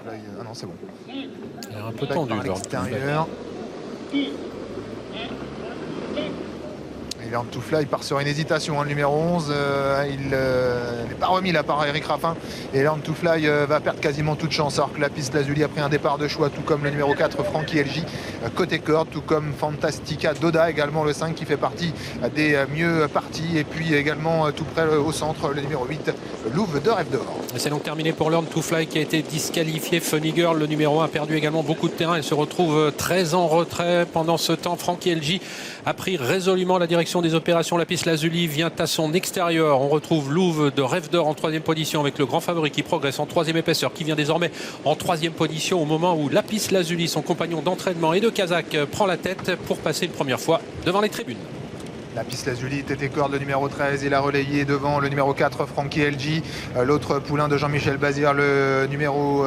Fly. Ah non, c'est bon. Il est un peu tendu, par l'extérieur. Et Learn to Fly part sur une hésitation, le numéro 11. Il n'est pas remis là par Eric Raffin. Et Learn to Fly va perdre quasiment toute chance. Alors que la piste Lazuli a pris un départ de choix, tout comme le numéro 4, Frankie LJ, côté corde, tout comme Fantastica Doda, également le 5 qui fait partie des mieux partis. Et puis également tout près au centre, le numéro 8, Louvre de Rêve d'Or. C'est donc terminé pour Learn to Fly qui a été disqualifié. Funny Girl, le numéro 1, a perdu également beaucoup de terrain. Elle se retrouve très en retrait. Pendant ce temps, Frankie LJ a pris résolument la direction des opérations. La piste Lazuli vient à son extérieur. On retrouve Louvre de Rêve d'Or en troisième position avec le grand favori qui progresse en troisième épaisseur, qui vient désormais en troisième position au moment où la piste Lazuli, son compagnon d'entraînement et de Kazakh, prend la tête pour passer une première fois devant les tribunes. La piste Lazuli, Tété Corde, le numéro 13, il a relayé devant le numéro 4, Frankie LJ. L'autre poulain de Jean-Michel Bazir, le numéro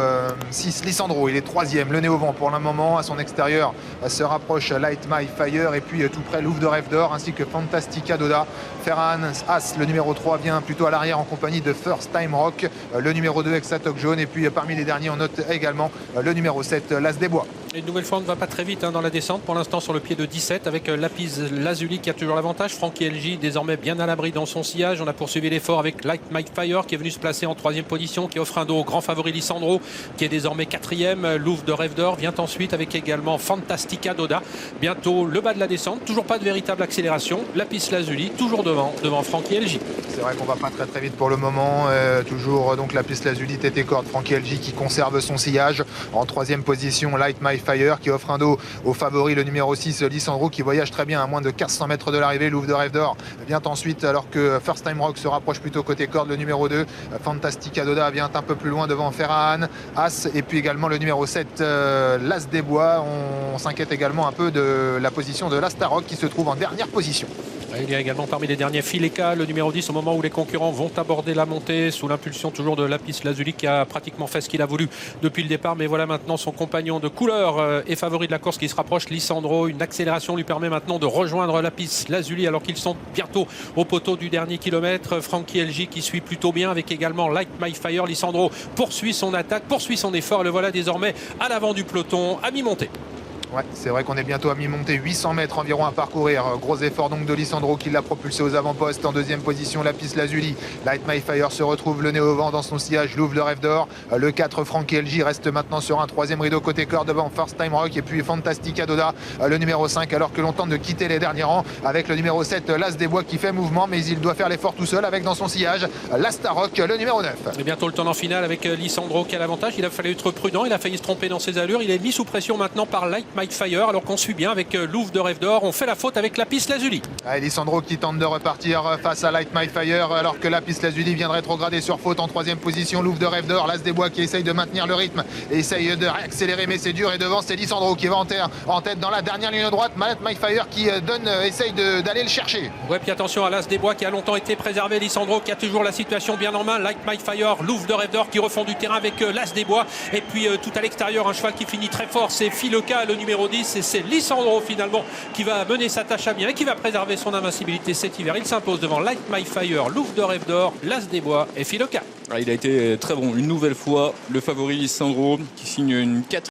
6, Lissandro, il est troisième. Le nez au vent pour le moment. À son extérieur se rapproche Light My Fire. Et puis tout près, Louvre de Rêve d'Or ainsi que Fantastica Doda. Ferran As, le numéro 3, vient plutôt à l'arrière en compagnie de First Time Rock. Le numéro 2, Exatoc Jaune. Et puis parmi les derniers, on note également le numéro 7, L'As des Bois. Et une nouvelle fois, on ne va pas très vite dans la descente. Pour l'instant, sur le pied de 17 avec Lapis Lazuli qui a toujours l'avantage. Frankie LJ désormais bien à l'abri dans son sillage. On a poursuivi l'effort avec Light My Fire qui est venu se placer en troisième position, qui offre un dos au grand favori Lissandro qui est désormais quatrième. Louvre de Rêve d'Or vient ensuite avec également Fantastica Doda. Bientôt le bas de la descente. Toujours pas de véritable accélération. Lapis Lazuli toujours devant Frankie LJ. C'est vrai qu'on va pas très vite pour le moment. Toujours donc la piste Lazuli, Tété Corde, Frankie LJ qui conserve son sillage. En troisième position, Light My Fire qui offre un dos au favori, le numéro 6, Lissandro, qui voyage très bien à moins de 400 mètres de l'arrivée. Louvre de Rêve d'Or vient ensuite, alors que First Time Rock se rapproche plutôt côté corde, le numéro 2. Fantastica Doda vient un peu plus loin devant Ferran As. Et puis également le numéro 7, L'As des Bois. On s'inquiète également un peu de la position de l'Astarok qui se trouve en dernière position. Il y a également parmi les derniers Fileka, le numéro 10, au moment où les concurrents vont aborder la montée, sous l'impulsion toujours de Lapis Lazuli qui a pratiquement fait ce qu'il a voulu depuis le départ. Mais voilà maintenant son compagnon de couleur et favori de la course qui se rapproche, Lissandro. Une accélération lui permet maintenant de rejoindre Lapis Lazuli alors qu'ils sont bientôt au poteau du dernier kilomètre. Frankie LJ qui suit plutôt bien avec également Light My Fire. Lissandro poursuit son attaque, poursuit son effort. Le voilà désormais à l'avant du peloton, à mi-montée. Ouais, c'est vrai qu'on est bientôt à mi-montée, 800 mètres environ à parcourir. Gros effort donc de Lissandro qui l'a propulsé aux avant-postes. En deuxième position, la piste Lazuli. Light My Fire se retrouve le nez au vent dans son sillage. Louvre de Rêve d'Or. Le 4, Frankie LJ, reste maintenant sur un troisième rideau côté corde devant First Time Rock. Et puis Fantastica Doda, le numéro 5, alors que l'on tente de quitter les derniers rangs avec le numéro 7, L'As des Bois qui fait mouvement, mais il doit faire l'effort tout seul avec dans son sillage l'Astarok, le numéro 9. Et bientôt le tournant final avec Lissandro qui a l'avantage. Il a fallu être prudent, il a failli se tromper dans ses allures. Il est mis sous pression maintenant par Light My Fire alors qu'on suit bien avec Louvre de Rêve d'Or. On fait la faute avec la piste Lazuli. Lissandro qui tente de repartir face à Light My Fire alors que la piste Lazuli vient de rétrograder sur faute en troisième position. Louvre de Rêve d'Or, L'As des Bois qui essaye de maintenir le rythme, essaye de réaccélérer, mais c'est dur. Et devant, c'est Lissandro qui va en tête dans la dernière ligne droite. Light My Fire qui essaye d'aller le chercher. Ouais, puis attention à L'As des Bois qui a longtemps été préservé. Lissandro qui a toujours la situation bien en main. Light My Fire, Louvre de Rêve d'Or qui refont du terrain avec L'As des Bois. Et puis tout à l'extérieur, un cheval qui finit très fort, c'est Fileka, le numéro 10. Et c'est Lissandro finalement qui va mener sa tâche à bien et qui va préserver son invincibilité cet hiver. Il s'impose devant Light My Fire, Louvre de Rêve d'Or, L'As des Bois et Fileka. Il a été très bon une nouvelle fois. Le favori Lissandro qui signe une 4